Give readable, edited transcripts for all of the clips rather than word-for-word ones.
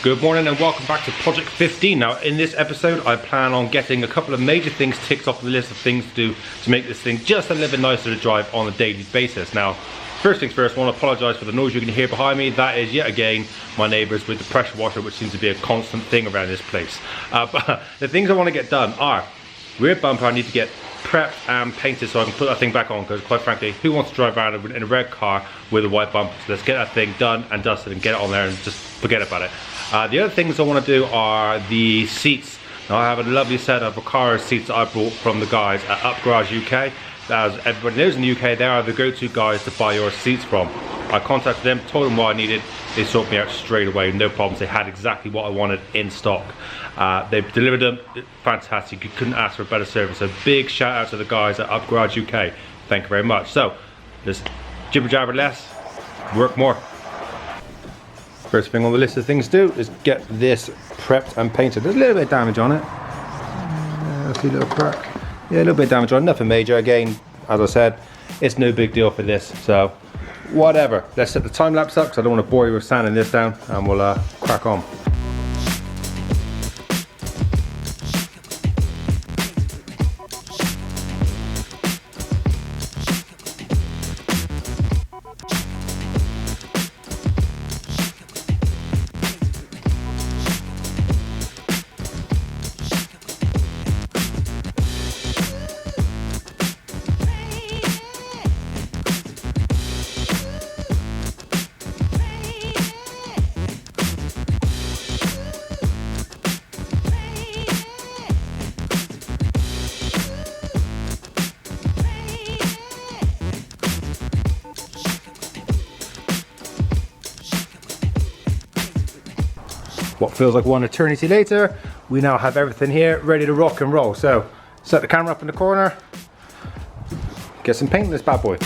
Good morning and welcome back to Project 15. Now in this episode I plan on getting a couple of major things ticked off the list of things to do to make this thing just a little bit nicer to drive on a daily basis. Now first things first, I want to apologise for the noise you can hear behind me. That is yet again my neighbours with the pressure washer, which seems to be a constant thing around this place. But the things I want to get done are rear bumper. I need to get prepped and painted so I can put that thing back on, because quite frankly, who wants to drive around in a red car with a white bumper? So let's get that thing done and dusted and get it on there and just forget about it. The other things I want to do are the seats. Now I have a lovely set of Recaro seats that I bought from the guys at Up Garage UK. As everybody knows in the UK, they are the go-to guys to buy your seats from. I contacted them, told them what I needed. They sorted me out straight away, no problems. They had exactly what I wanted in stock. They delivered them, fantastic. You couldn't ask for a better service. So big shout out to the guys at Up Garage UK. Thank you very much. So let's jibber jabber less, work more. First thing on the list of things to do is get this prepped and painted. There's a little bit of damage on it. A few little crack. Yeah, a little bit of damage on it, nothing major. Again, as I said, it's no big deal for this, so whatever. Let's set the time lapse up because I don't want to bore you with sanding this down, and we'll crack on. What feels like one eternity later, we now have everything here ready to rock and roll. So set the camera up in the corner, get some paint in this bad boy.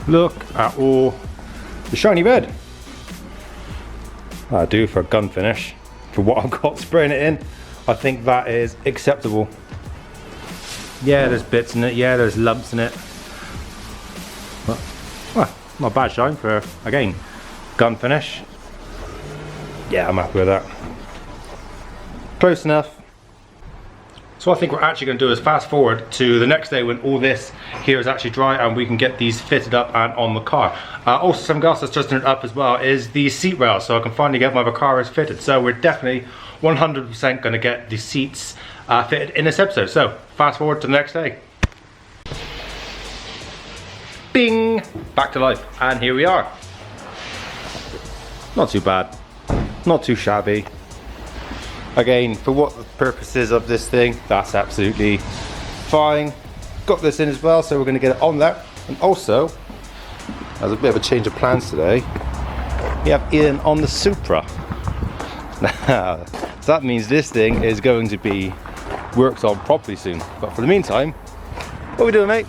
Look at all the shiny red. That'll do for a gun finish. For what I've got spraying it in, I think that is acceptable. Yeah, there's bits in it, yeah, there's lumps in it. But, well, not a bad shine for, again, gun finish. Yeah, I'm happy with that. Close enough. So what I think we're actually going to do is fast forward to the next day when all this here is actually dry and we can get these fitted up and on the car. Also something else that's just turned up as well is the seat rail, so I can finally get my Recaros fitted. So we're definitely 100% going to get the seats fitted in this episode. So fast forward to the next day. Bing! Back to life, and here we are. Not too bad, not too shabby. Again, for what the purposes of this thing, that's absolutely fine. Got this in as well, so we're going to get it on there. And also, as a bit of a change of plans today, we have Ian on the Supra. Now, so that means this thing is going to be worked on properly soon. But for the meantime, what are we doing, mate?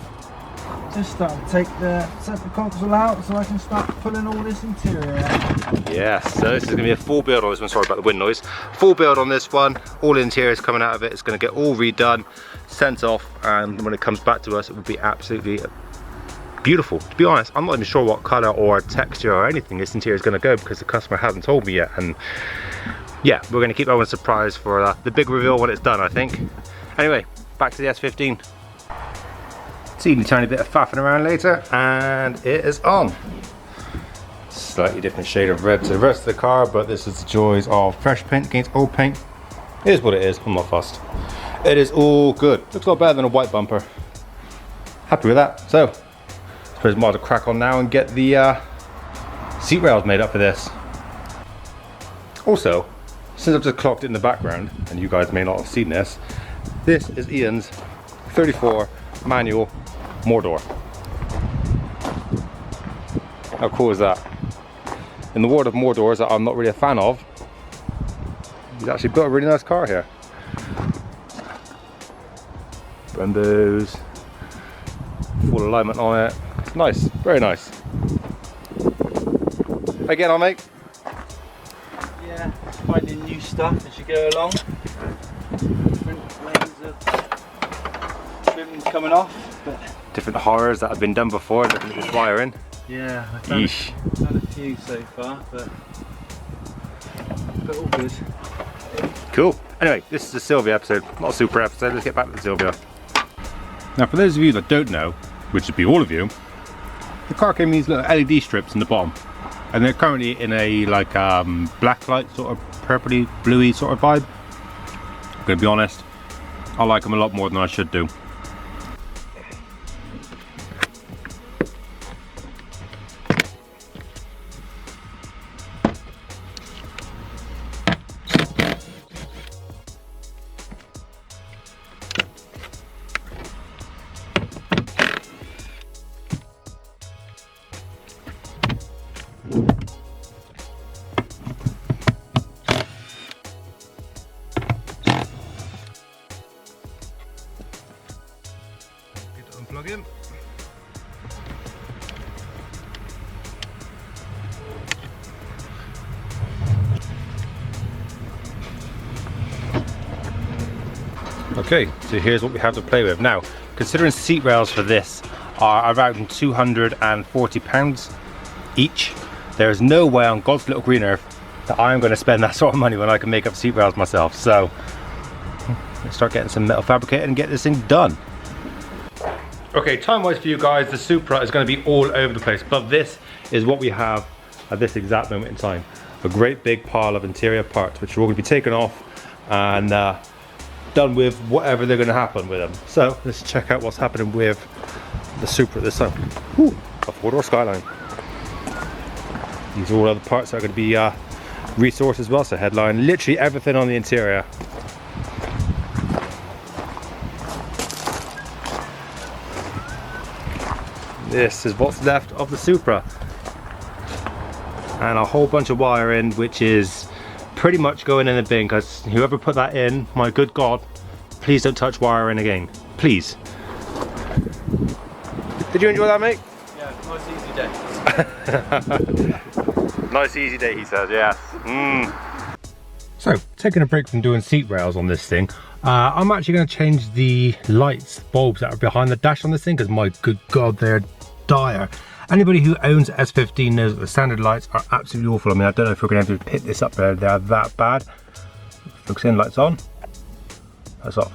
Just start to take the centre console out so I can start pulling all this interior out. Yes, so this is going to be a full build on this one. Sorry about the wind noise. Full build on this one. All the interior is coming out of it. It's going to get all redone, sent off, and when it comes back to us, it will be absolutely beautiful. To be honest, I'm not even sure what colour or texture or anything this interior is going to go, because the customer hasn't told me yet. And yeah, we're going to keep that one a surprise for the big reveal when it's done, I think. Anyway, back to the S15. Teeny tiny bit of faffing around later, and it is on. Slightly different shade of red to the rest of the car, but this is the joys of fresh paint against old paint. It is what it is, I'm not fussed. It is all good. Looks a lot better than a white bumper. Happy with that. So, I suppose I might as well crack on now and get the seat rails made up for this. Also, since I've just clocked it in the background, and you guys may not have seen this, this is Ian's 34 manual Mordor. How cool is that? In the world of Mordors that I'm not really a fan of, he's actually built a really nice car here. Brembos. Full alignment on it. It's nice, very nice. Again, on mate. Yeah, finding new stuff as you go along. Different ways of trims coming off, but Different horrors that have been done before, looking at this wiring. yeah, I've Yeesh. done a few so far, but all good. Cool. Anyway, this is a Silvia episode, not a Supra episode. Let's get back to the Silvia. Now, for those of you that don't know, which would be all of you, the car came with these little LED strips in the bottom, and they're currently in a like black light sort of purpley bluey sort of vibe. I'm gonna be honest, I like them a lot more than I should do. Unplug him. Okay, so here's what we have to play with. Now, considering seat rails for this are around £240 each, there is no way on God's little green earth that I'm going to spend that sort of money when I can make up seat rails myself. So, let's start getting some metal fabricated and get this thing done. Okay, time-wise for you guys, the Supra is going to be all over the place, but this is what we have at this exact moment in time. A great big pile of interior parts, which are all going to be taken off and done with whatever they're going to happen with them. So let's check out what's happening with the Supra this time. Whew, a four-door Skyline. These are all other parts that are going to be resourced as well, so headline, literally everything on the interior. This is what's left of the Supra, and a whole bunch of wiring which is pretty much going in the bin, because whoever put that in, my good God, please don't touch wiring again, please. Did you enjoy that, mate? Yeah, nice easy day. Nice easy day, he says, yes. So, taking a break from doing seat rails on this thing, I'm actually going to change the lights, bulbs that are behind the dash on this thing, because my good God, they're dire. Anybody who owns S15 knows that the standard lights are absolutely awful. I mean, I don't know if we're going to have to hit this up there, they're that bad. Focus in, lights on, lights off,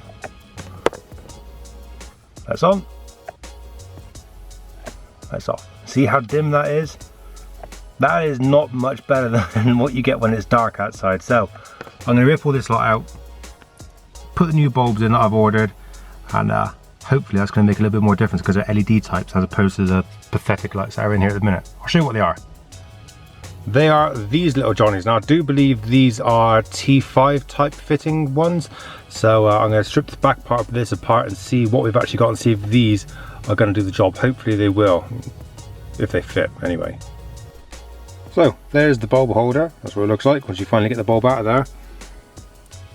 lights on, lights off. See how dim that is? That is not much better than what you get when it's dark outside. So I'm going to rip all this lot out, put the new bulbs in that I've ordered, and hopefully that's going to make a little bit more difference because they're LED types as opposed to the pathetic lights that are in here at the minute. I'll show you what they are. They are these little Johnnies. Now I do believe these are T5 type fitting ones. So I'm going to strip the back part of this apart and see what we've actually got and see if these are going to do the job. Hopefully they will, if they fit anyway. So there's the bulb holder. That's what it looks like once you finally get the bulb out of there.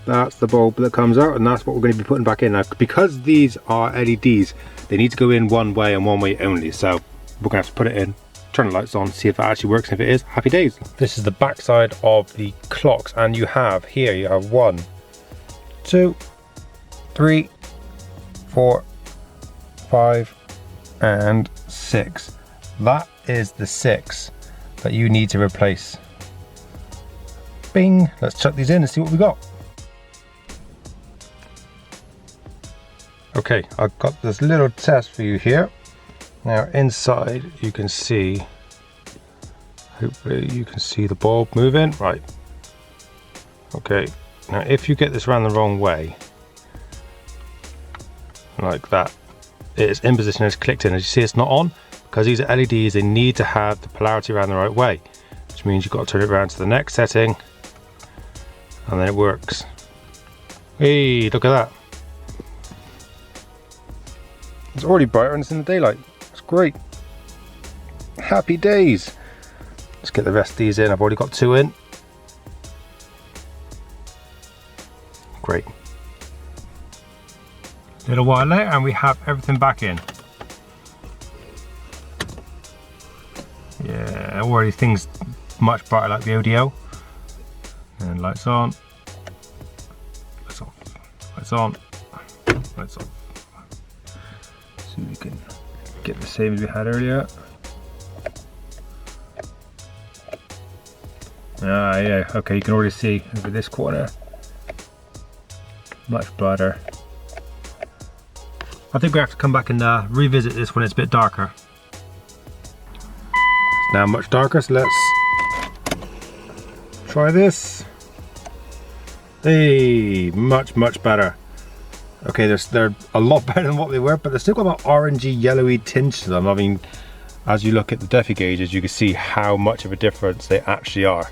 That's the bulb that comes out, and that's what we're going to be putting back in. Now, because these are LEDs, they need to go in one way and one way only. So we're going to have to put it in, turn the lights on, see if that actually works, and if it is, happy days. This is the back side of the clocks, and you have 1, 2, 3, 4, 5, and 6. That is the 6 that you need to replace. Bing! Let's chuck these in and see what we got. Okay, I've got this little test for you here. Now inside you can see, hopefully you can see the bulb moving. Right. Okay, now if you get this around the wrong way, like that, it is in position, it's clicked in. As you see, it's not on, because these are LEDs, they need to have the polarity around the right way, which means you've got to turn it around to the next setting, and then it works. Hey, look at that. It's already brighter and it's in the daylight. It's great. Happy days. Let's get the rest of these in. I've already got 2 in. Great. A little while later and we have everything back in. Yeah, already things much brighter like the ODO. And lights on, lights off, lights on, lights off. So we can get the same as we had earlier. Ah, yeah, okay, you can already see over this corner. Much brighter. I think we have to come back and revisit this when it's a bit darker. It's now much darker, so let's try this. Hey, much better. Okay, they're a lot better than what they were, but they've still got that orangey, yellowy tinge to them. I mean, as you look at the Defi gauges, you can see how much of a difference they actually are.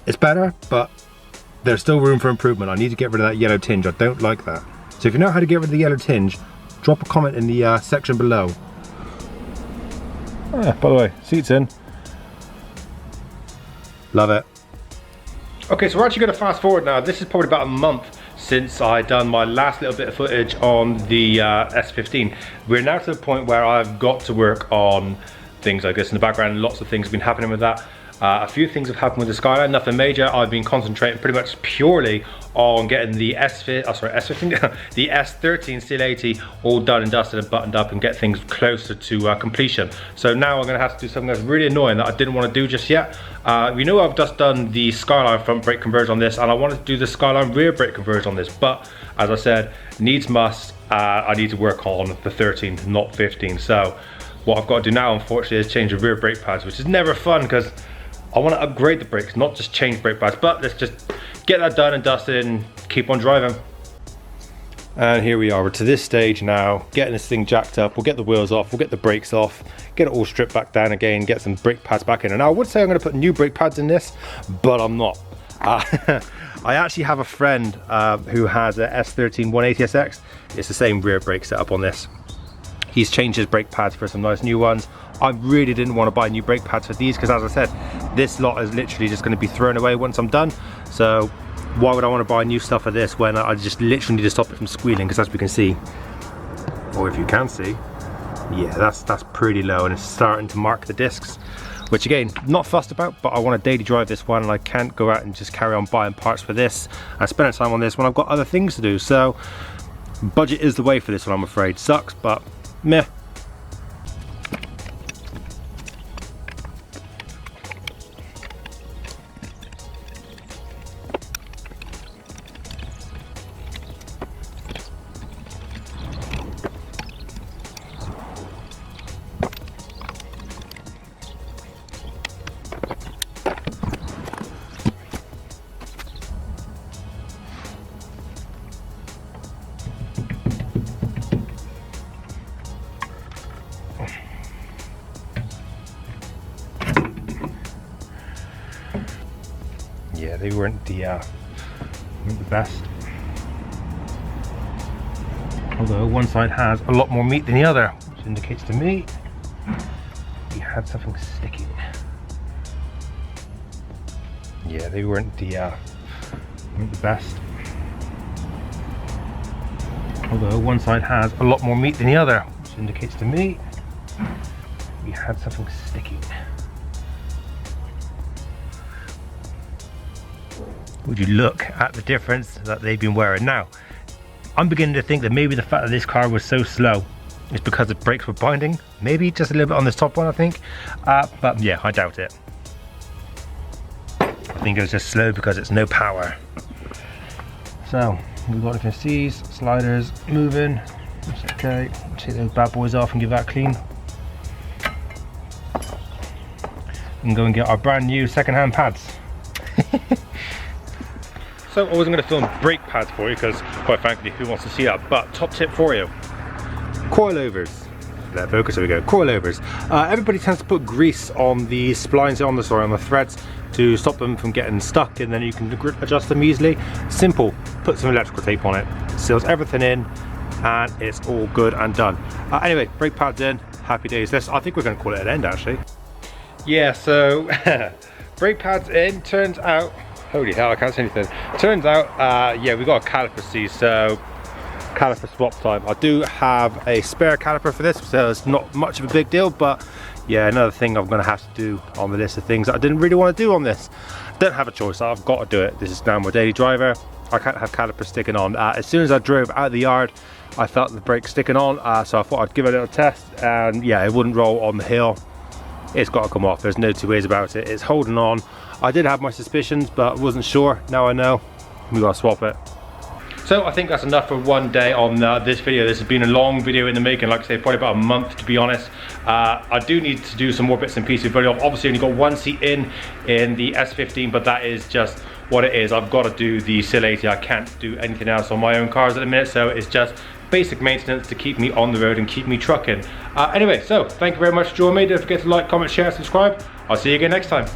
It's better, but there's still room for improvement. I need to get rid of that yellow tinge. I don't like that. So if you know how to get rid of the yellow tinge, drop a comment in the section below. Oh, yeah, by the way, seats in. Love it. Okay, so we're actually going to fast forward now. This is probably about a month since I done my last little bit of footage on the S15. We're now to the point where I've got to work on things like this in the background. Lots of things have been happening with that. A few things have happened with the Skyline, nothing major. I've been concentrating pretty much purely on getting the S15, the S13 Steel 80 all done and dusted and buttoned up and get things closer to completion. So now I'm going to have to do something that's really annoying that I didn't want to do just yet. You know, I've just done the Skyline front brake conversion on this, and I wanted to do the Skyline rear brake conversion on this, but as I said, needs must, I need to work on the 13, not 15. So what I've got to do now, unfortunately, is change the rear brake pads, which is never fun because I want to upgrade the brakes, not just change brake pads. But let's just get that done and dusted and keep on driving. And here we are, we're to this stage now, getting this thing jacked up. We'll get the wheels off, we'll get the brakes off, get it all stripped back down again, get some brake pads back in. And now I would say I'm going to put new brake pads in this, but I'm not. I actually have a friend who has a S13 180SX. It's the same rear brake setup on this. He's changed his brake pads for some nice new ones. I really didn't want to buy new brake pads for these because, as I said, this lot is literally just going to be thrown away once I'm done. So why would I want to buy new stuff for this when I just literally need to stop it from squealing? Because as we can see, or if you can see, yeah, that's pretty low and it's starting to mark the discs, which again, not fussed about, but I want to daily drive this one and I can't go out and just carry on buying parts for this and spending time on this when I've got other things to do. So budget is the way for this one, I'm afraid. Sucks, but meh. Yeah, they weren't the best. Although one side has a lot more meat than the other, which indicates to me we had something sticking. Yeah, they weren't the best. Although one side has a lot more meat than the other, which indicates to me we had something sticking. Would you look at the difference that they've been wearing now? I'm beginning to think that maybe the fact that this car was so slow is because the brakes were binding. Maybe just a little bit on this top one, I think. But yeah, I doubt it. I think it was just slow because it's no power. So we've got different C's, sliders moving. That's okay. Take those bad boys off and give that a clean. And go and get our brand new second-hand pads. So I wasn't going to film brake pads for you because, quite frankly, who wants to see that? But top tip for you: coilovers. Let focus. There we go. Coilovers. Everybody tends to put grease on the splines, on the threads to stop them from getting stuck, and then you can adjust them easily. Simple. Put some electrical tape on it. Seals everything in, and it's all good and done. Anyway, brake pads in. Happy days. I think we're going to call it an end, actually. Yeah. So brake pads in. Turns out Holy hell, I can't see anything. Turns out, yeah, we got a caliper seat, so caliper swap time. I do have a spare caliper for this, so it's not much of a big deal, but yeah, another thing I'm gonna have to do on the list of things that I didn't really want to do on this. Don't have a choice, I've got to do it. This is now my daily driver. I can't have caliper sticking on. As soon as I drove out of the yard, I felt the brake sticking on, so I thought I'd give it a little test, and yeah, it wouldn't roll on the hill. It's got to come off, there's no two ways about it. It's holding on. I did have my suspicions, but wasn't sure. Now I know. We gotta swap it. So I think that's enough for one day on this video. This has been a long video in the making, like I say, probably about a month to be honest. I do need to do some more bits and pieces, but I've obviously only got one seat in the S15, but that is just what it is. I've got to do the SIL 80. I can't do anything else on my own cars at the minute, so it's just basic maintenance to keep me on the road and keep me trucking. Anyway, so thank you very much for joining me. Don't forget to like, comment, share, subscribe. I'll see you again next time.